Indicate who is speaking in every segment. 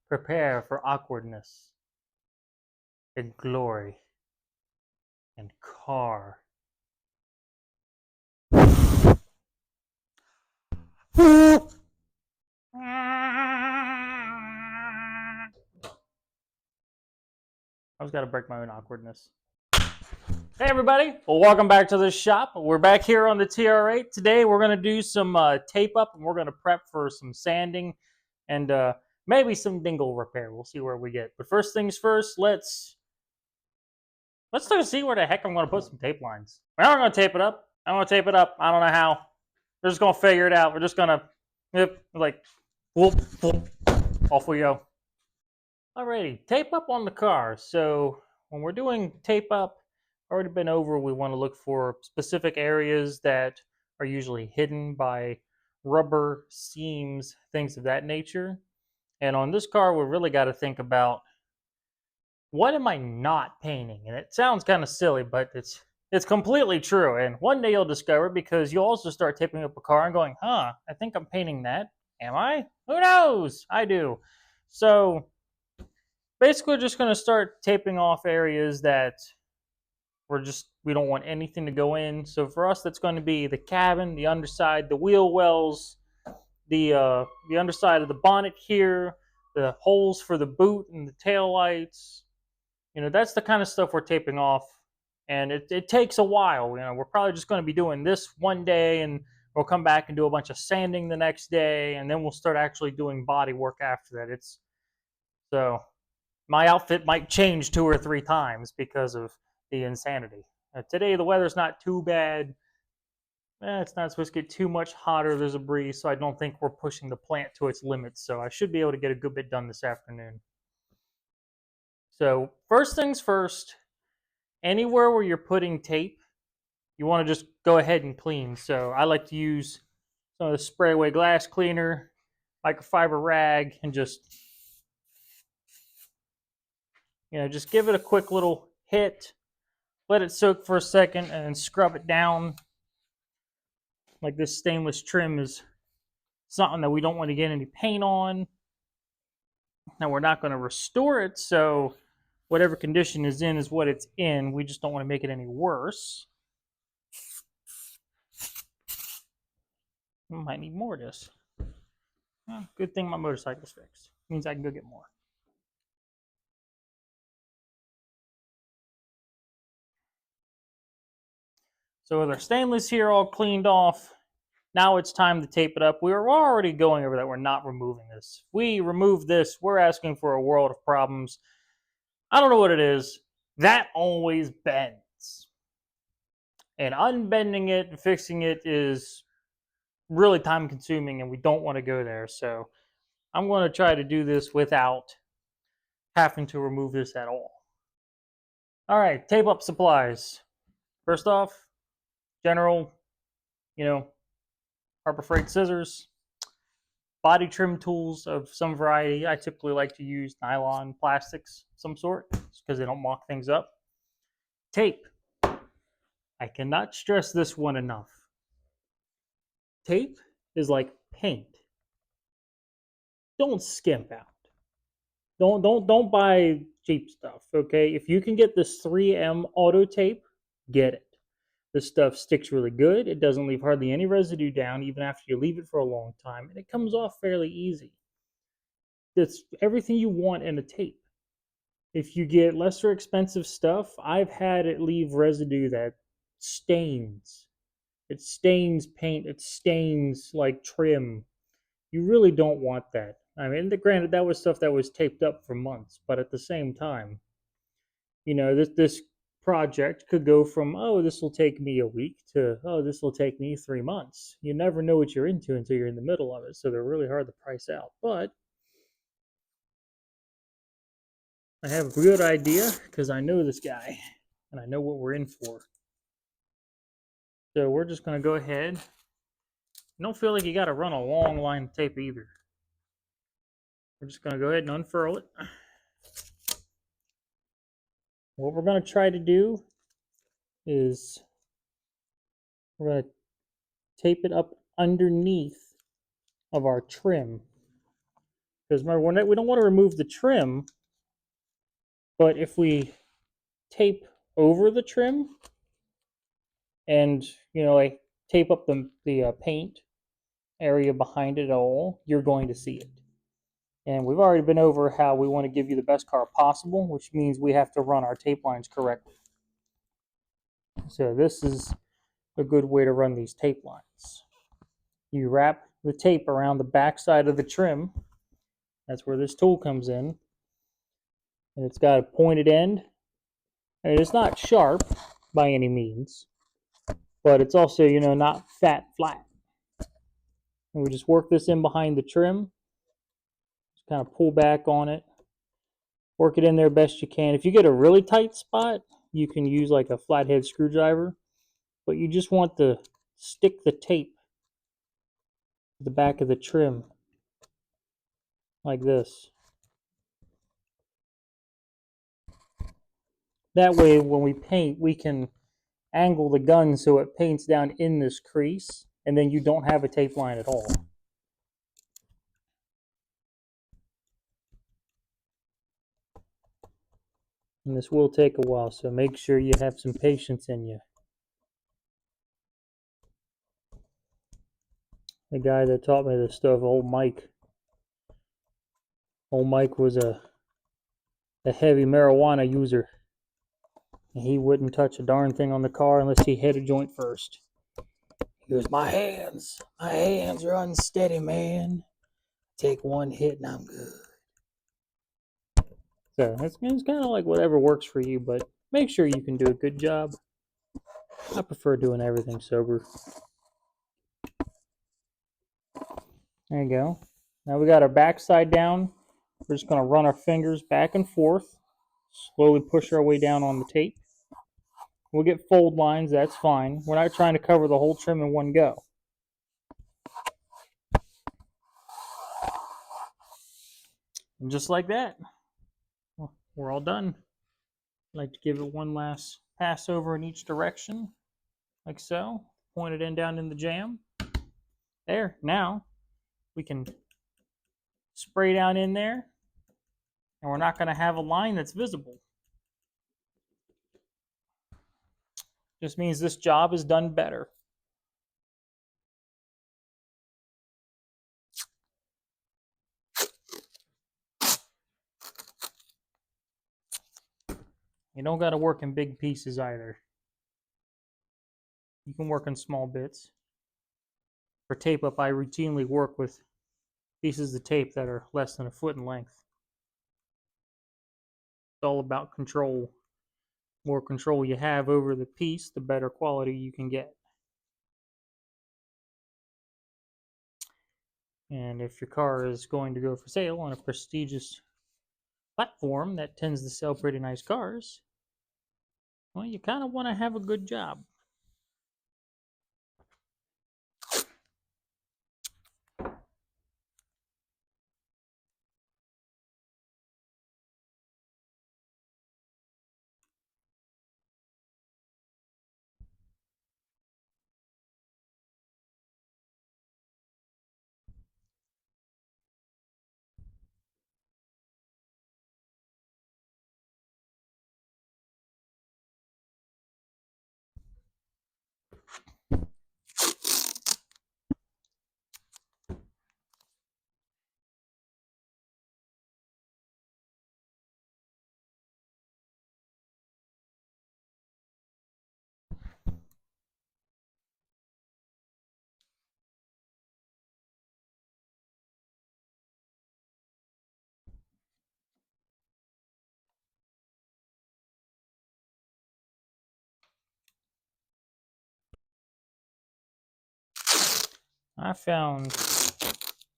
Speaker 1: Prepare for awkwardness and glory and car. I was got to break my own awkwardness. Hey everybody, well welcome back to the shop. We're back here on the TR8. Today we're going to do some tape up and we're going to prep for some sanding and maybe some dingle repair. We'll see where we get. But first things first, let's see where the heck I'm going to put some tape lines. We're not going to tape it up. I'm going to tape it up. I don't know how. We're just going to figure it out. We're just going to, like, whoop, whoop, off we go. Alrighty, tape up on the car. So when we're doing tape up, already been over, we want to look for specific areas that are usually hidden by rubber seams, things of that nature. And on this car, we really got to think about, what am I not painting? And it sounds kind of silly, but it's completely true. And one day you'll discover, because you'll also start taping up a car and going, I think I'm painting that. Am I? Who knows? I do. So basically, we're just going to start taping off areas that we don't want anything to go in. So for us, that's going to be the cabin, the underside, the wheel wells, the underside of the bonnet here, the holes for the boot and the tail lights. That's the kind of stuff we're taping off, and it takes a while. We're probably just going to be doing this one day, and we'll come back and do a bunch of sanding the next day, and then we'll start actually doing body work after that. So my outfit might change 2 or 3 times because of the insanity. Today the weather's not too bad. It's not supposed to get too much hotter. There's a breeze, so I don't think we're pushing the plant to its limits. So I should be able to get a good bit done this afternoon. So first things first, anywhere where you're putting tape, you want to just go ahead and clean. So I like to use some of the spray away glass cleaner, microfiber rag, and just give it a quick little hit, let it soak for a second, and then scrub it down. Like, this stainless trim is something that we don't want to get any paint on. Now, we're not going to restore it, so whatever condition is in is what it's in. We just don't want to make it any worse. I might need more of this. Well, good thing my motorcycle's fixed. Means I can go get more. So with our stainless here all cleaned off, now it's time to tape it up. We were already going over that. We're not removing this. If we remove this, we're asking for a world of problems. I don't know what it is. That always bends. And unbending it and fixing it is really time consuming, and we don't want to go there. So I'm going to try to do this without having to remove this at all. All right, tape up supplies. First off, general, Harbor Freight scissors, body trim tools of some variety. I typically like to use nylon plastics of some sort, because they don't mock things up. Tape. I cannot stress this one enough. Tape is like paint. Don't skimp out. Don't buy cheap stuff, okay? If you can get this 3M auto tape, get it. This stuff sticks really good. It doesn't leave hardly any residue down, even after you leave it for a long time, and it comes off fairly easy. It's everything you want in a tape. If you get lesser expensive stuff, I've had it leave residue that stains. It stains paint. It stains like trim. You really don't want that. I mean, granted, that was stuff that was taped up for months, but at the same time, this project could go from, this will take me a week, to, this will take me 3 months. You never know what you're into until you're in the middle of it, so they're really hard to price out. But I have a good idea, because I know this guy, and I know what we're in for. So we're just going to go ahead. I don't feel like you got to run a long line of tape either. We're just going to go ahead and unfurl it. What we're going to try to do is we're going to tape it up underneath of our trim. Because remember, we don't want to remove the trim, but if we tape over the trim and, like tape up the paint area behind it all, you're going to see it. And we've already been over how we want to give you the best car possible, which means we have to run our tape lines correctly. So this is a good way to run these tape lines. You wrap the tape around the back side of the trim. That's where this tool comes in. And it's got a pointed end. And it's not sharp by any means, but it's also, not fat flat. And we just work this in behind the trim. Just kind of pull back on it. Work it in there best you can. If you get a really tight spot, you can use like a flathead screwdriver, but you just want to stick the tape to the back of the trim like this. That way when we paint, we can angle the gun so it paints down in this crease, and then you don't have a tape line at all. And this will take a while, so make sure you have some patience in you. The guy that taught me this stuff, old Mike was a heavy marijuana user. And he wouldn't touch a darn thing on the car unless he hit a joint first. He goes, my hands are unsteady, man. Take one hit and I'm good. So it's kind of like whatever works for you, but make sure you can do a good job. I prefer doing everything sober. There you go. Now we got our backside down. We're just going to run our fingers back and forth. Slowly push our way down on the tape. We'll get fold lines, that's fine. We're not trying to cover the whole trim in one go. And just like that, we're all done. I'd like to give it one last pass over in each direction, like so. Point it in down in the jam. There, now we can spray down in there, and we're not going to have a line that's visible. Just means this job is done better. You don't got to work in big pieces either. You can work in small bits. For tape up, I routinely work with pieces of tape that are less than a foot in length. It's all about control. The more control you have over the piece, the better quality you can get. And if your car is going to go for sale on a prestigious platform that tends to sell pretty nice cars, well, you kind of want to have a good job. I found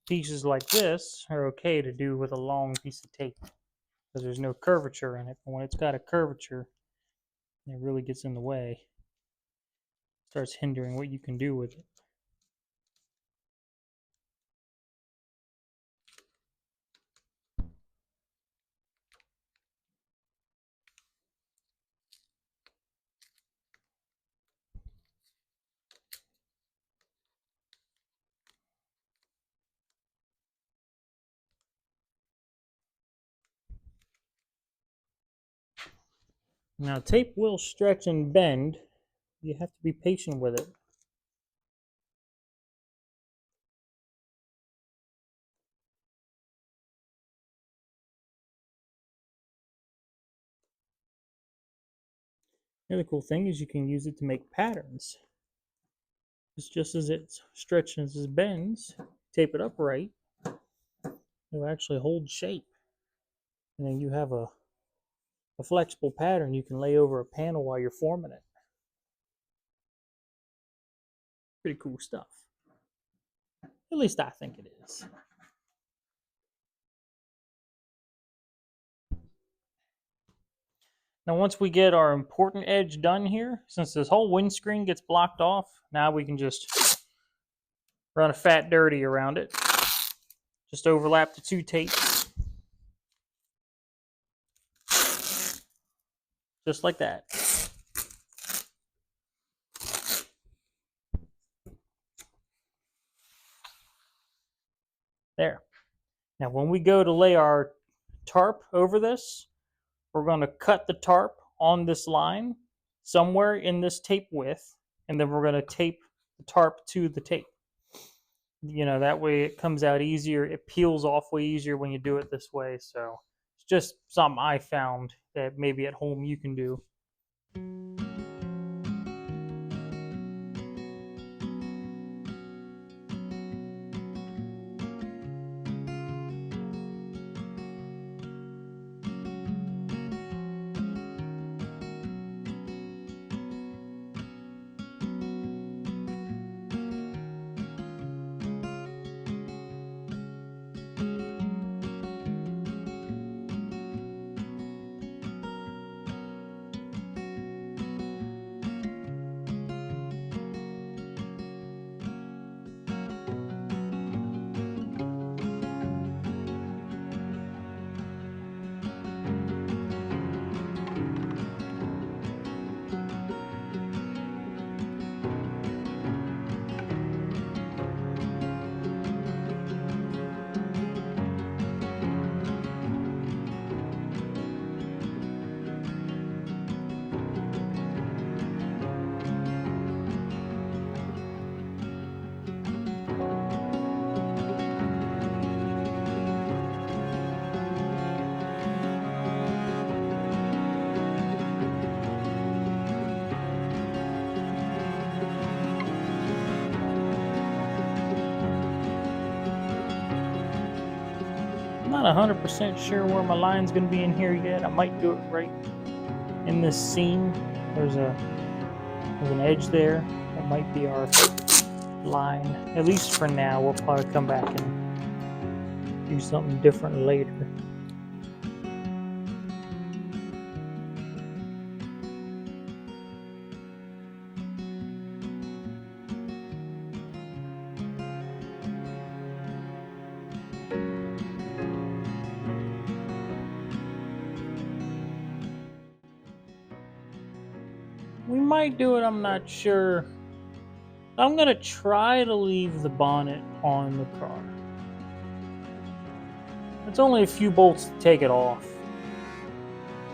Speaker 1: pieces like this are okay to do with a long piece of tape because there's no curvature in it. But when it's got a curvature, it really gets in the way. It starts hindering what you can do with it. Now, tape will stretch and bend. You have to be patient with it. The other cool thing is you can use it to make patterns. It's just as it stretches and bends, tape it upright, it'll actually hold shape. And then you have a flexible pattern you can lay over a panel while you're forming it. Pretty cool stuff. At least I think it is. Now once we get our important edge done here, since this whole windscreen gets blocked off, now we can just run a fat dirty around it. Just overlap the two tapes. Just like that. There. Now when we go to lay our tarp over this, we're going to cut the tarp on this line somewhere in this tape width, and then we're going to tape the tarp to the tape. You know, that way it comes out easier. It peels off way easier when you do it this way. So it's just something I found that maybe at home you can do. I'm not 100% sure where my line's going to be in here yet. I might do it right in this seam. There's an edge there. That might be our line. At least for now. We'll probably come back and do something different later. We might do it, I'm not sure. I'm gonna try to leave the bonnet on the car. It's only a few bolts to take it off.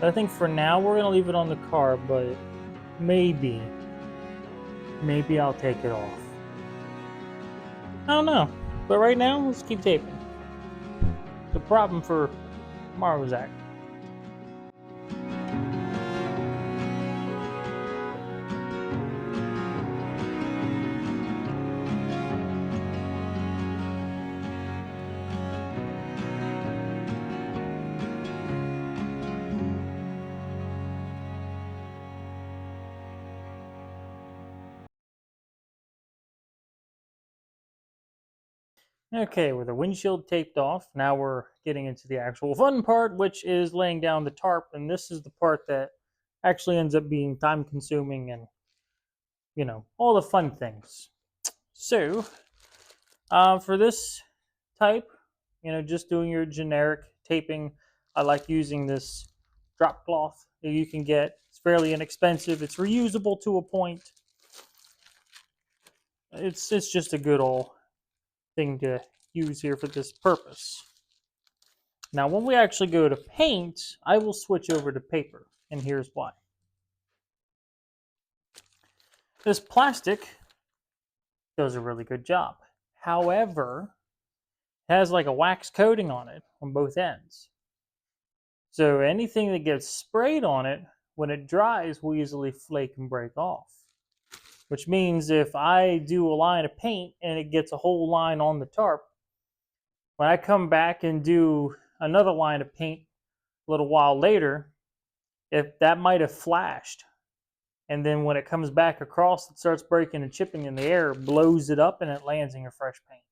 Speaker 1: But I think for now we're gonna leave it on the car, but maybe I'll take it off. I don't know. But right now, let's keep taping. The problem for tomorrow's act. Okay, with the windshield taped off, now we're getting into the actual fun part, which is laying down the tarp, and this is the part that actually ends up being time consuming and, you know, all the fun things. So, for this type, you know, just doing your generic taping, I like using this drop cloth that you can get. It's fairly inexpensive. It's reusable to a point. It's just a good old thing to use here for this purpose. Now, when we actually go to paint, I will switch over to paper, and here's why. this plastic does a really good job. However, it has like a wax coating on it on both ends. So anything that gets sprayed on it, when it dries, will easily flake and break off. Which means if I do a line of paint and it gets a whole line on the tarp, when I come back and do another line of paint a little while later, if that might have flashed, and then when it comes back across, it starts breaking and chipping in the air, blows it up, and it lands in your fresh paint.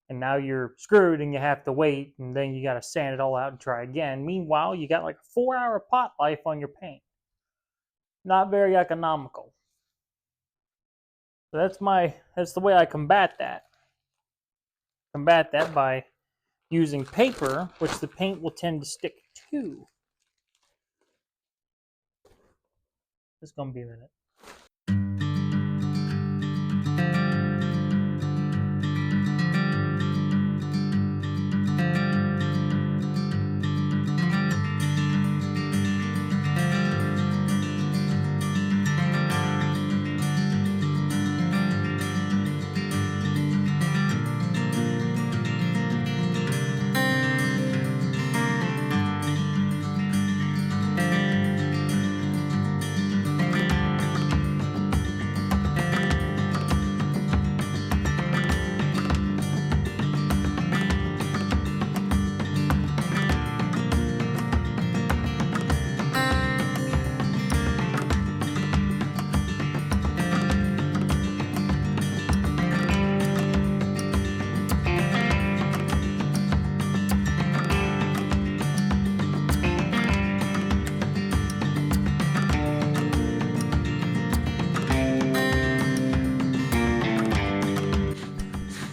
Speaker 1: And now you're screwed and you have to wait, and then you got to sand it all out and try again. Meanwhile, you got like a 4-hour pot life on your paint. Not very economical. So that's the way I combat that. Combat that by using paper, which the paint will tend to stick to. It's gonna be a minute.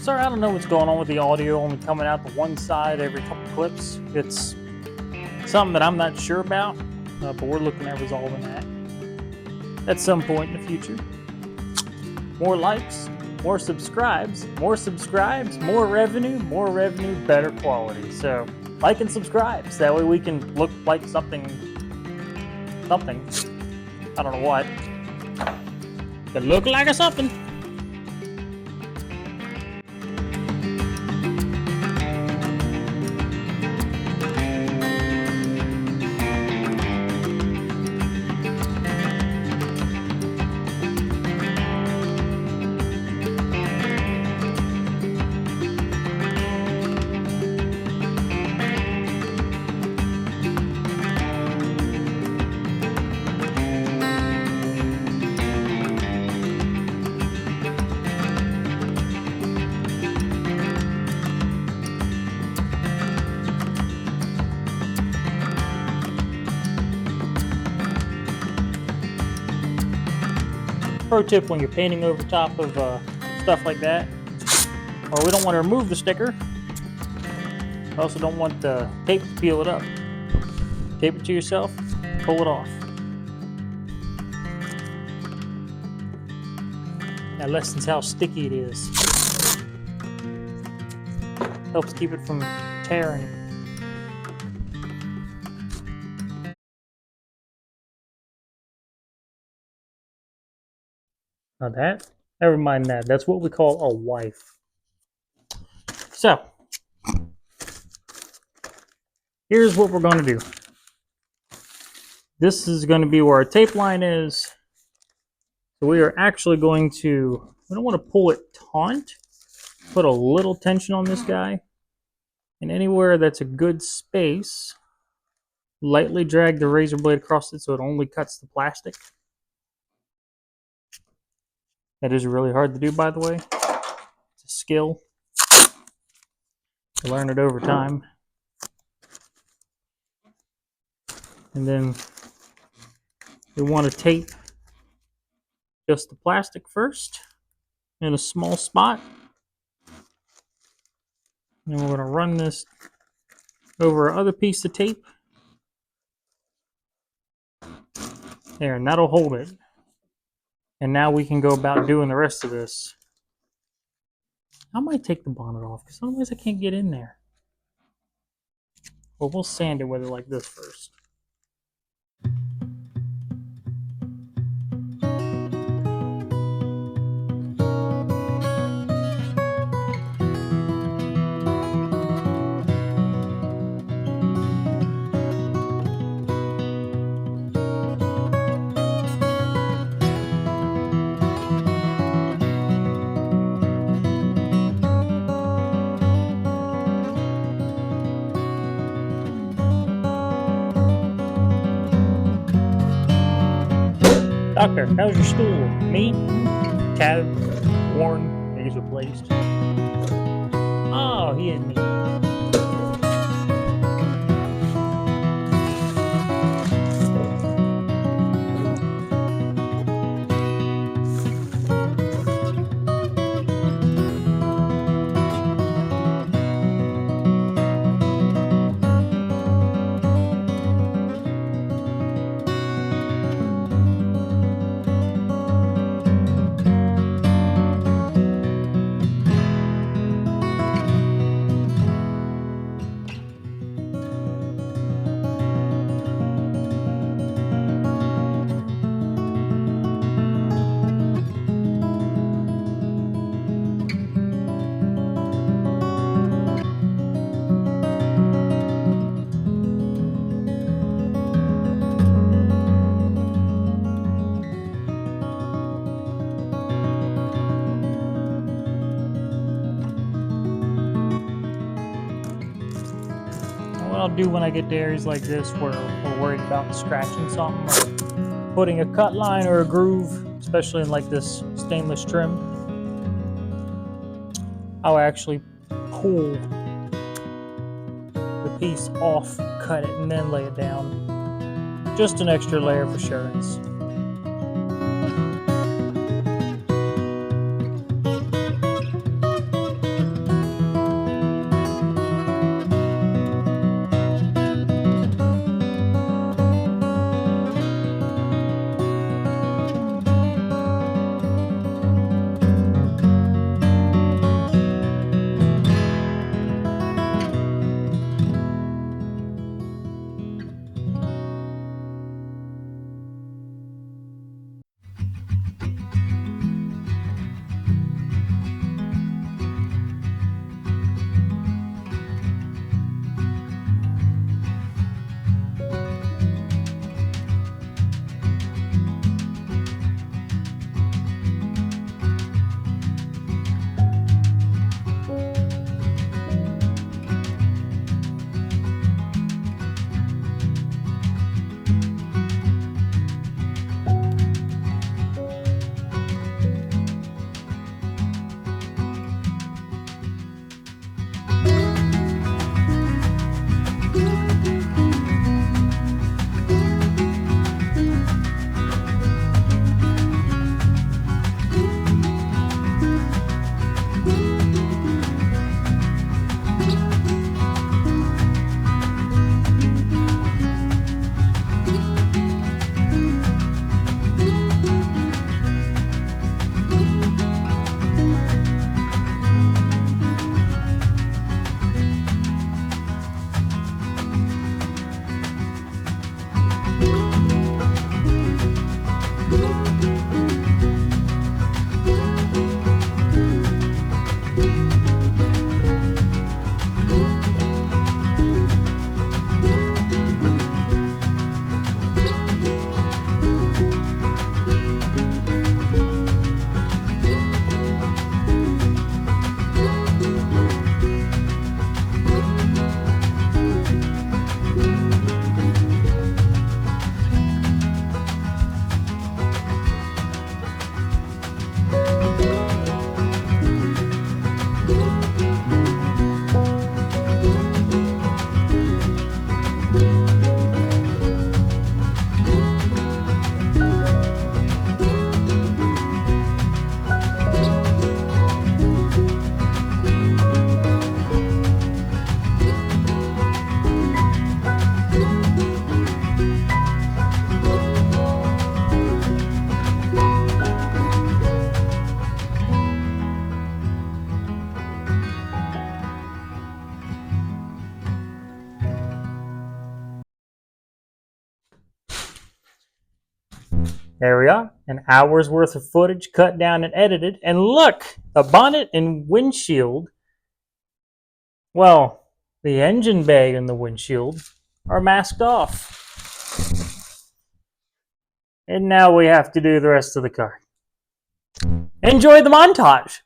Speaker 1: Sorry, I don't know what's going on with the audio only coming out to one side every couple clips. It's something that I'm not sure about, but we're looking at resolving that at some point in the future. More likes, more subscribes, more revenue, better quality. So like and subscribe, so that way we can look like something. I don't know what. But look like a something. Pro tip when you're painting over top of stuff like that, or we don't want to remove the sticker. I also don't want the tape to peel it up. Tape it to yourself, pull it off. That lessens how sticky it is. Helps keep it from tearing. Now that, never mind that. That's what we call a wife. So, here's what we're going to do. This is going to be where our tape line is. So we are actually going to, we don't want to pull it taut. Put a little tension on this guy. And anywhere that's a good space, lightly drag the razor blade across it so it only cuts the plastic. That is really hard to do, by the way. It's a skill. You learn it over time. And then we want to tape just the plastic first in a small spot. And we're going to run this over our other piece of tape. There, and that'll hold it. And now we can go about doing the rest of this. I might take the bonnet off because otherwise I can't get in there. Well, we'll sand it with it like this first. Doctor, how's your stool? Me? Cab, worn, knees replaced. Oh, he and me. What I'll do when I get to areas like this where we're worried about scratching something or putting a cut line or a groove, especially in like this stainless trim, I'll actually pull the piece off, cut it, and then lay it down. Just an extra layer of assurance. There we are, an hour's worth of footage cut down and edited. And look, the bonnet and windshield, well, the engine bay and the windshield are masked off. And now we have to do the rest of the car. Enjoy the montage.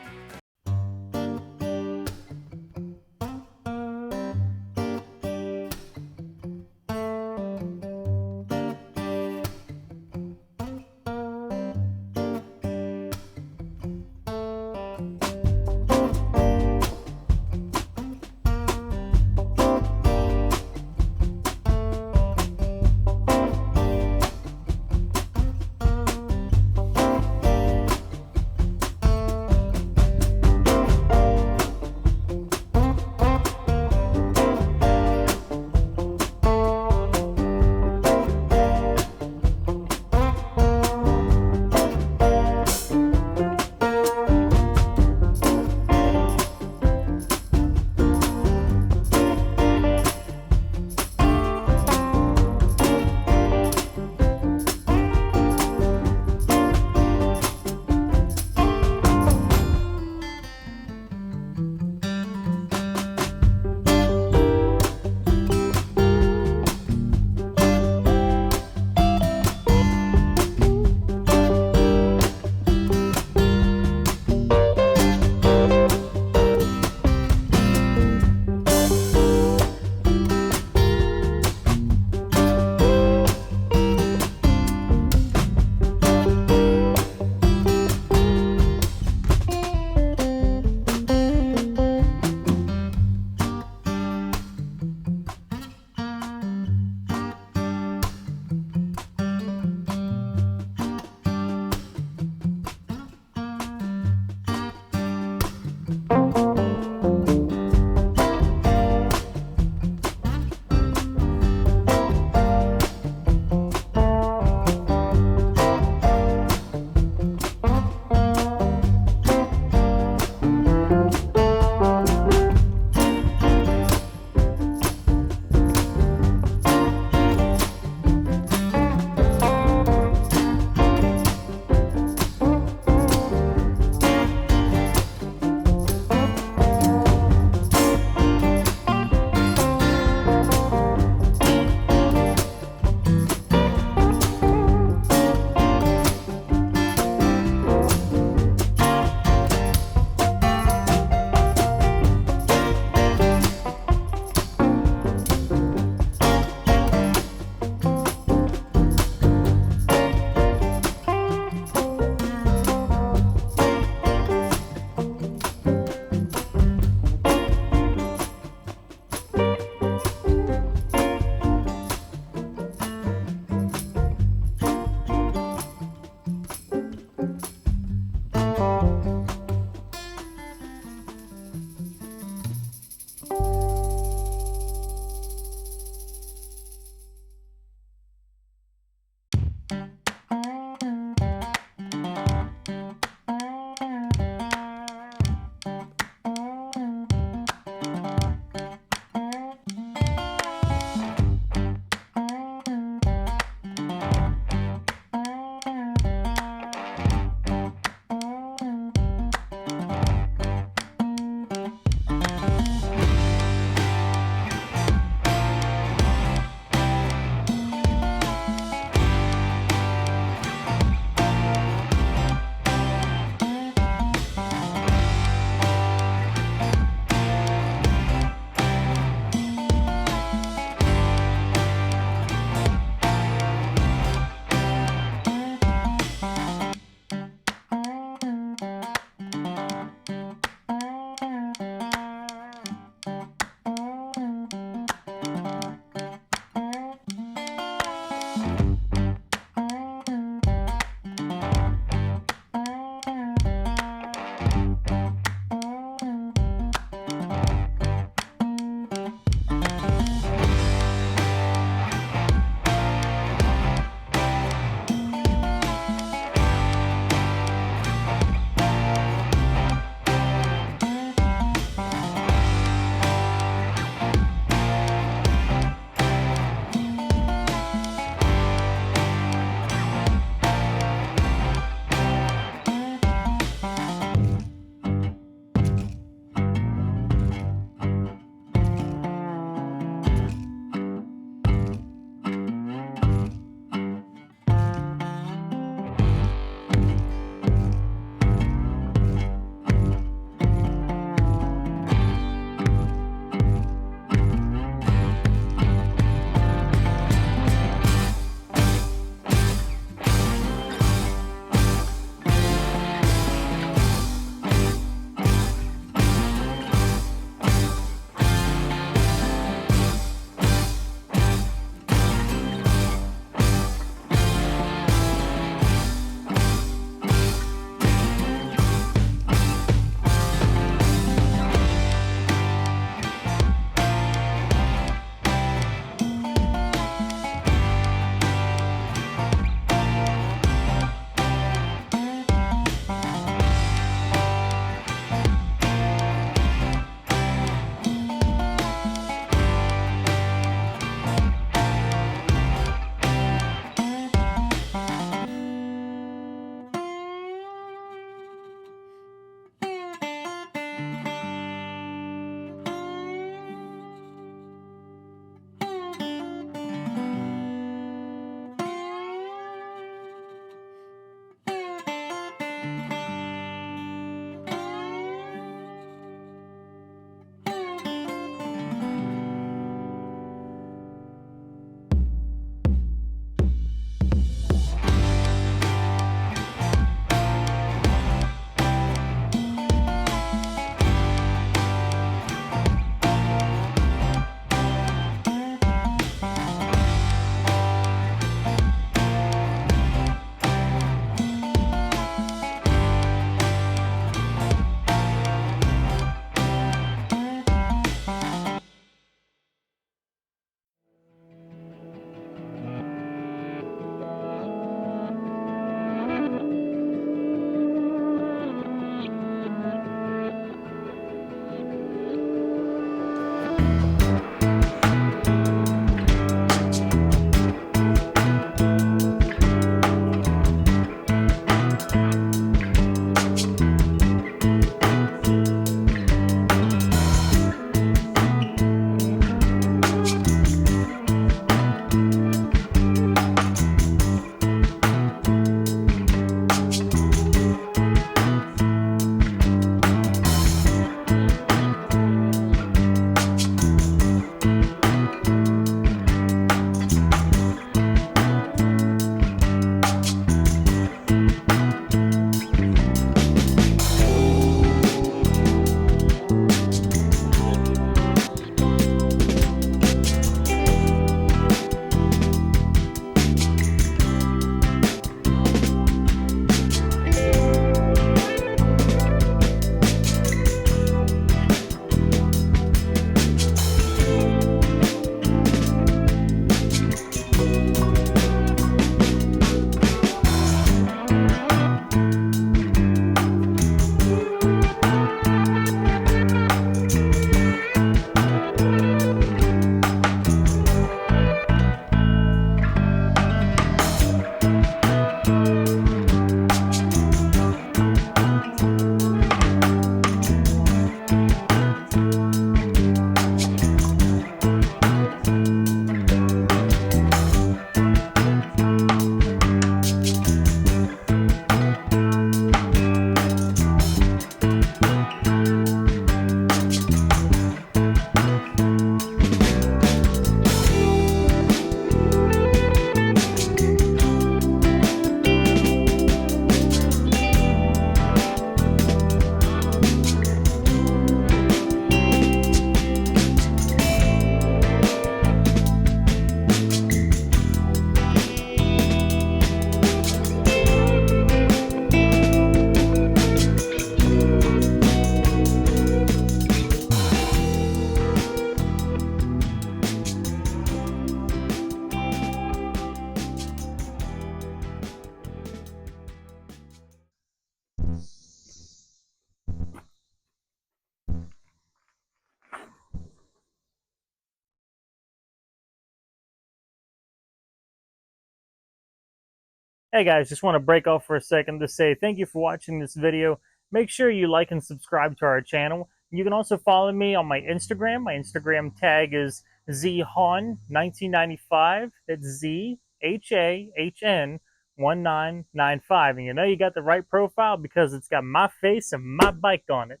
Speaker 1: Hey guys, just want to break off for a second to say thank you for watching this video. Make sure you like and subscribe to our channel. You can also follow me on my Instagram. My Instagram tag is zhahn1995. That's ZHAHN 1995. And you know you got the right profile because it's got my face and my bike on it.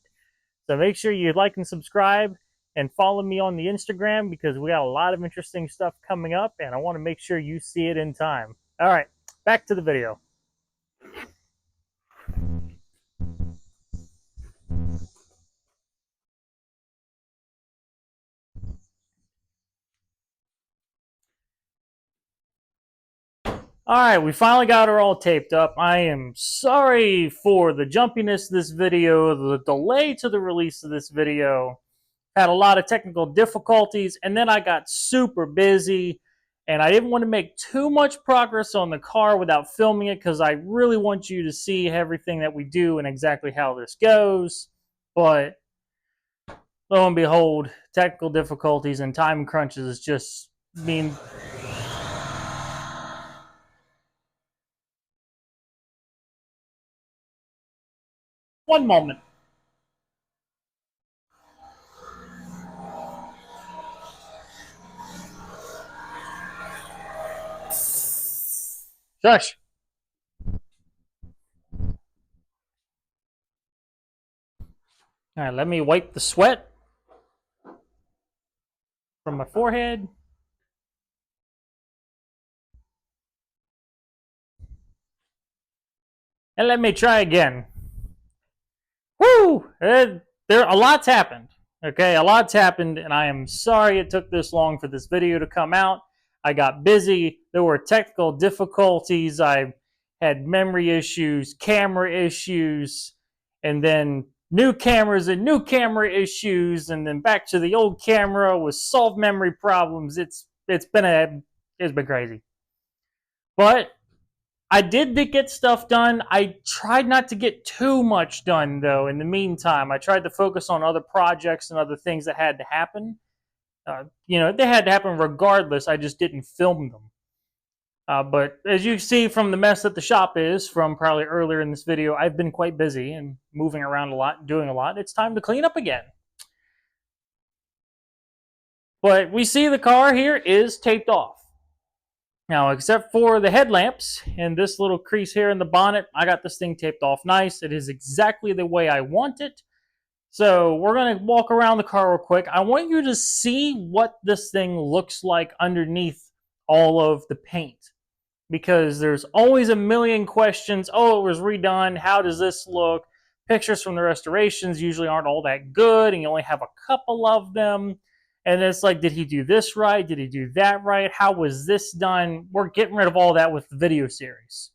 Speaker 1: So make sure you like and subscribe and follow me on the Instagram because we got a lot of interesting stuff coming up and I want to make sure you see it in time. All right, back to the video. All right, we finally got her all taped up. I am sorry for the jumpiness of this video, the delay to the release of this video. Had a lot of technical difficulties, and then I got super busy, and I didn't want to make too much progress on the car without filming it because I really want you to see everything that we do and exactly how this goes. But lo and behold, technical difficulties and time crunches just mean one moment. Shush. All right, let me wipe the sweat from my forehead. And let me try again. Woo! A lot's happened. Okay, a lot's happened, and I am sorry it took this long for this video to come out. I got busy. There were technical difficulties. I had memory issues, camera issues, and then new cameras and new camera issues, and then back to the old camera with solved memory problems. It's been crazy. But I did get stuff done. I tried not to get too much done, though, in the meantime. I tried to focus on other projects and other things that had to happen. They had to happen regardless. I just didn't film them. But as you see from the mess that the shop is, from probably earlier in this video, I've been quite busy and moving around a lot, doing a lot. It's time to clean up again. But we see the car here is taped off. Now, except for the headlamps and this little crease here in the bonnet, I got this thing taped off nice. It is exactly the way I want it. So we're going to walk around the car real quick. I want you to see what this thing looks like underneath all of the paint. Because there's always a million questions. Oh, it was redone. How does this look? Pictures from the restorations usually aren't all that good, and you only have a couple of them. And it's like, did he do this right? Did he do that right? How was this done? We're getting rid of all that with the video series.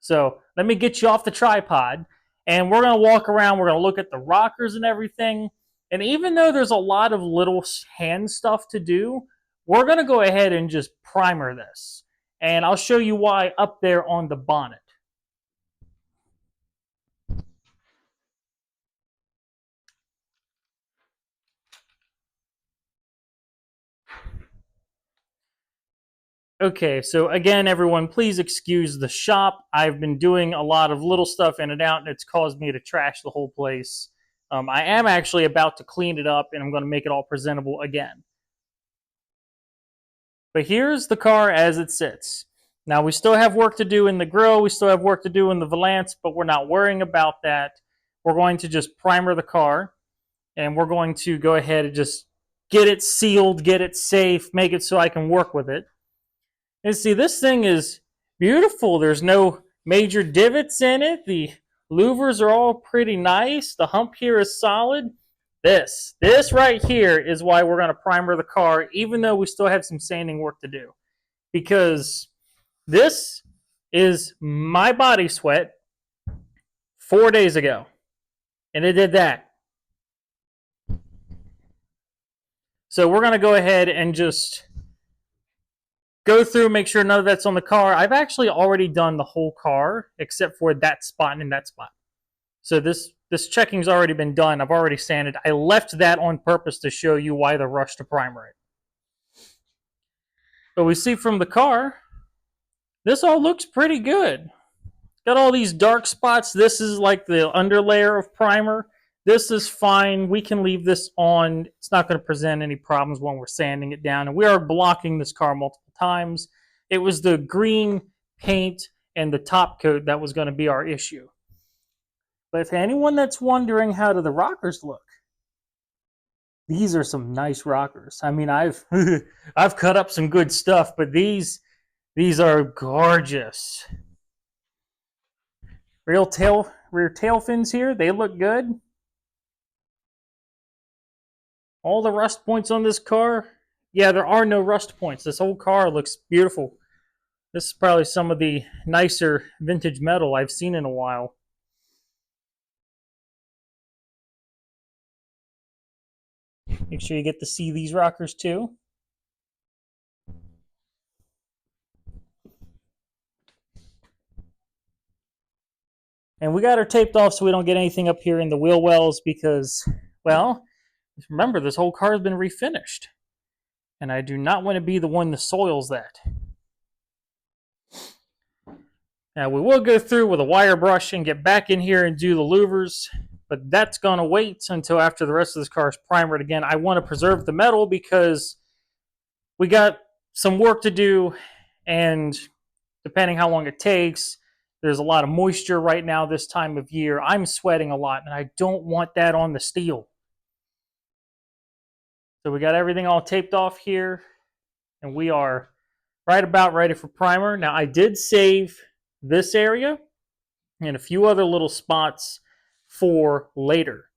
Speaker 1: So let me get you off the tripod, and we're going to walk around. We're going to look at the rockers and everything. And even though there's a lot of little hand stuff to do, we're going to go ahead and just primer this. And I'll show you why up there on the bonnet. Okay, so again, everyone, please excuse the shop. I've been doing a lot of little stuff in and out, and it's caused me to trash the whole place. I am actually about to clean it up, and I'm going to make it all presentable again. But here's the car as it sits. Now, we still have work to do in the grille. We still have work to do in the valance, but we're not worrying about that. We're going to just primer the car, and we're going to go ahead and just get it sealed, get it safe, make it so I can work with it. And see, this thing is beautiful. There's no major divots in it. The louvers are all pretty nice. The hump here is solid. This right here is why we're going to primer the car, even though we still have some sanding work to do. Because this is my body sweat 4 days ago. And it did that. So we're going to go ahead and just go through, make sure none of that's on the car. I've actually already done the whole car except for that spot and that spot. So this checking's already been done. I've already sanded. I left that on purpose to show you why the rush to primer it. But we see from the car, this all looks pretty good. got all these dark spots. This is like the underlayer of primer. This is fine. We can leave this on. It's not going to present any problems when we're sanding it down. And we are blocking this car multiple times. It was the green paint and the top coat that was going to be our issue. But if anyone that's wondering how do the rockers look, these are some nice rockers. I mean, I've I've cut up some good stuff, but these are gorgeous. Rear tail fins here, they look good. All the rust points on this car, yeah, there are no rust points. This whole car looks beautiful. This is probably some of the nicer vintage metal I've seen in a while. Make sure you get to see these rockers too. And we got her taped off so we don't get anything up here in the wheel wells because, well, remember, this whole car has been refinished. And I do not want to be the one that soils that. Now, we will go through with a wire brush and get back in here and do the louvers, but that's going to wait until after the rest of this car is primered again. I want to preserve the metal because we got some work to do, and depending how long it takes, there's a lot of moisture right now this time of year. I'm sweating a lot, and I don't want that on the steel. So we got everything all taped off here, and we are right about ready for primer. Now, I did save this area and a few other little spots for later.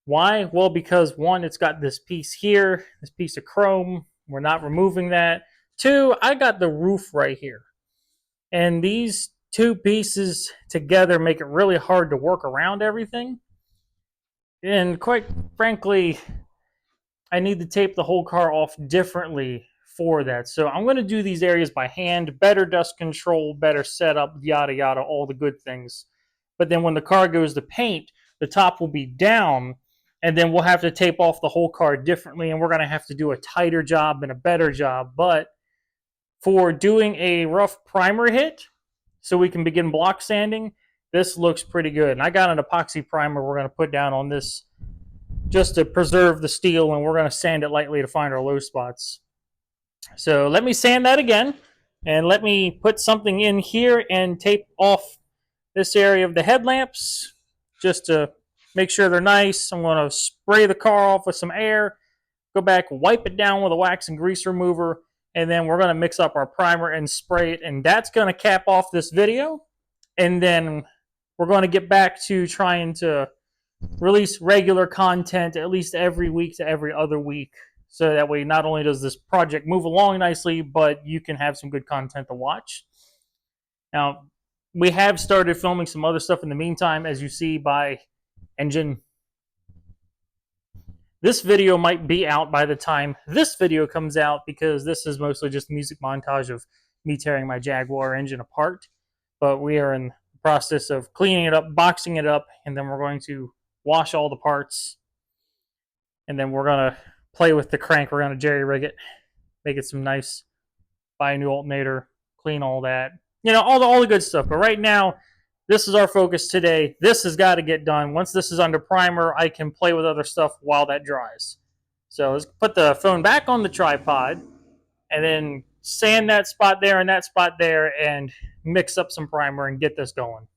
Speaker 1: Why? Well, because one, it's got this piece here, this piece of chrome. We're not removing that. Two, I got the roof right here. And these two pieces together make it really hard to work around everything. And quite frankly, I need to tape the whole car off differently for that. So I'm going to do these areas by hand, better dust control, better setup, yada, yada, all the good things. But then when the car goes to paint, the top will be down, and then we'll have to tape off the whole car differently, and we're going to have to do a tighter job and a better job. But for doing a rough primer hit, so we can begin block sanding, this looks pretty good. And I got an epoxy primer we're going to put down on this just to preserve the steel, and we're going to sand it lightly to find our low spots. So let me sand that again, and let me put something in here and tape off this area of the headlamps just to make sure they're nice. I'm going to spray the car off with some air, go back, wipe it down with a wax and grease remover, and then we're going to mix up our primer and spray it, and that's going to cap off this video. And then we're going to get back to trying to release regular content at least every week to every other week. So that way, not only does this project move along nicely, but you can have some good content to watch. Now, we have started filming some other stuff in the meantime, as you see by engine. This video might be out by the time this video comes out because this is mostly just a music montage of me tearing my Jaguar engine apart. But we are in the process of cleaning it up, boxing it up, and then we're going to wash all the parts. And then we're going to play with the crank. We're going to jerry rig it, make it some nice, buy a new alternator, clean all that. You know, all the good stuff. But right now, this is our focus today. This has got to get done. Once this is under primer, I can play with other stuff while that dries. So let's put the phone back on the tripod and then sand that spot there and that spot there and mix up some primer and get this going.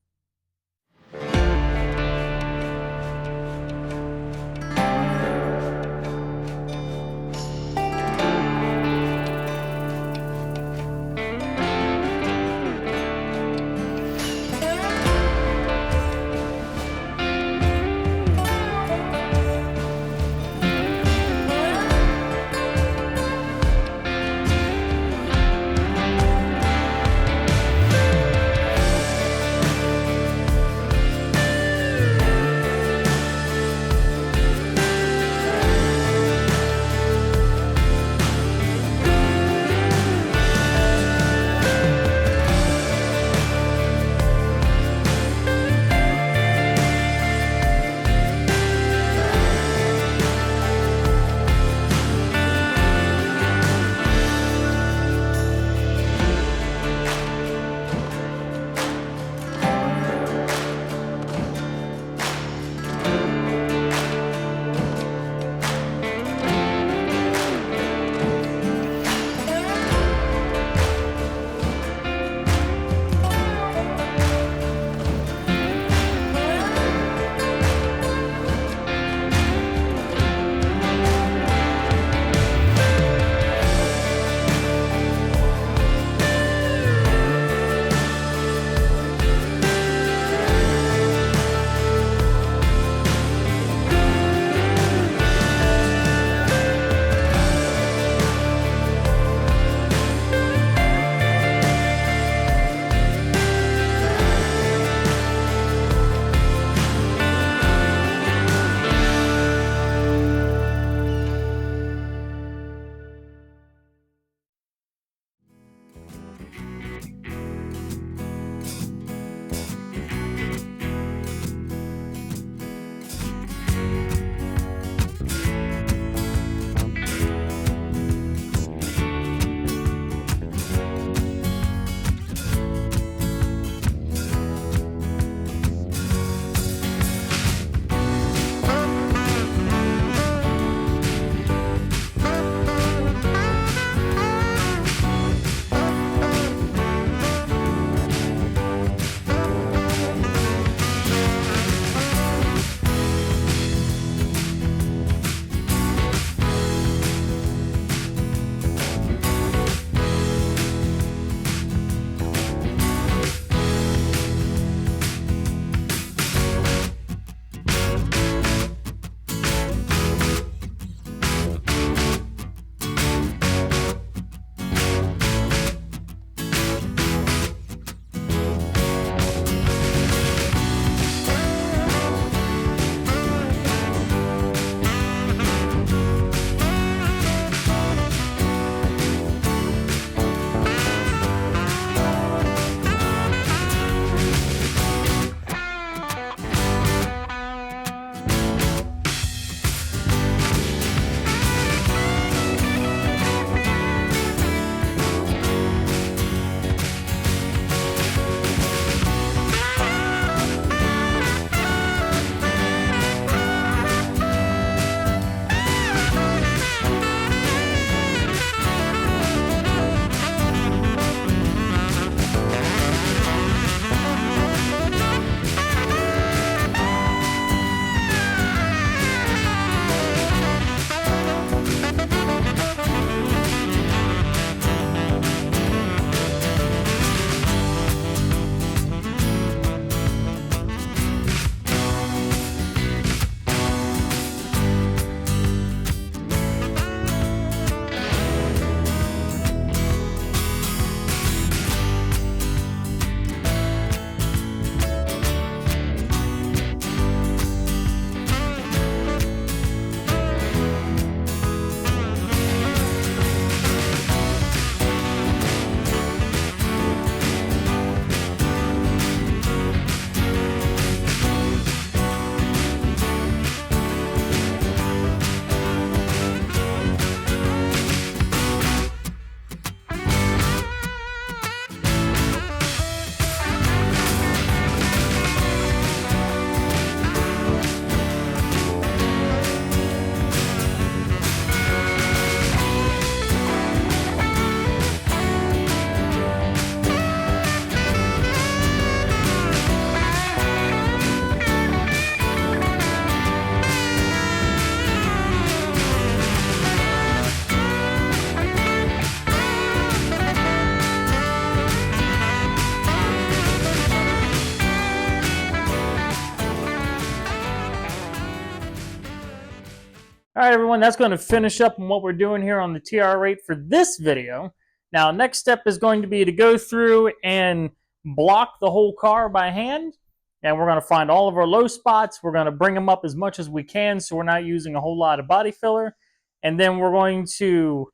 Speaker 1: All right, everyone, that's going to finish up on what we're doing here on the TR8 for this video. Now, next step is going to be to go through and block the whole car by hand. And we're going to find all of our low spots. We're going to bring them up as much as we can so we're not using a whole lot of body filler. And then we're going to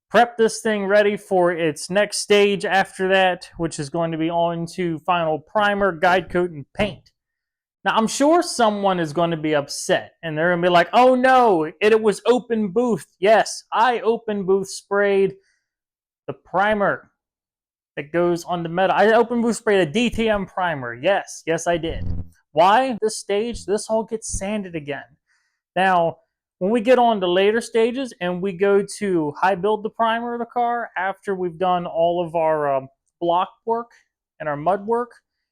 Speaker 1: prep this thing ready for its next stage after that, which is going to be on to final primer, guide coat, and paint. Now, I'm sure someone is going to be upset, and they're going to be like, oh no, it was open booth. Yes, I open booth sprayed the primer that goes on the metal. I open booth sprayed a DTM primer. Yes, I did. Why? This stage, this all gets sanded again. Now, when we get on to later stages and we go to high build the primer of the car after we've done all of our block work and our mud work,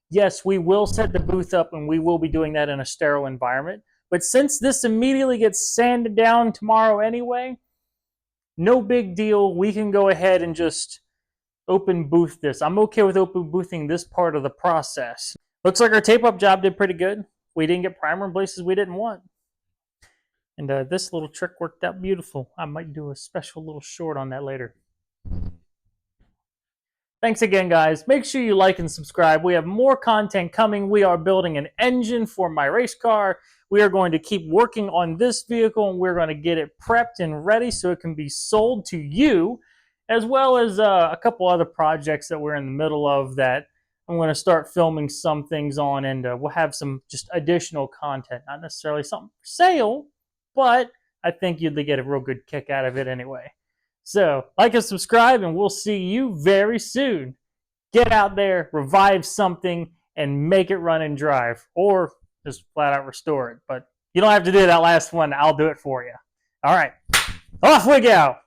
Speaker 1: yes, we will set the booth up and we will be doing that in a sterile environment. But since this immediately gets sanded down tomorrow anyway, no big deal. We can go ahead and just open booth this. I'm okay with open boothing this part of the process. Looks like our tape up job did pretty good. We didn't get primer in places we didn't want. And this little trick worked out beautiful. I might do a special little short on that later. Thanks again, guys. Make sure you like and subscribe. We have more content coming. We are building an engine for my race car. We are going to keep working on this vehicle, and we're going to get it prepped and ready so it can be sold to you, as well as a couple other projects that we're in the middle of that I'm going to start filming some things on, and we'll have some just additional content. Not necessarily something for sale, but I think you'd get a real good kick out of it anyway. So, like and subscribe, and we'll see you very soon. Get out there, revive something, and make it run and drive. Or just flat out restore it. But you don't have to do that last one. I'll do it for you. All right. Off we go.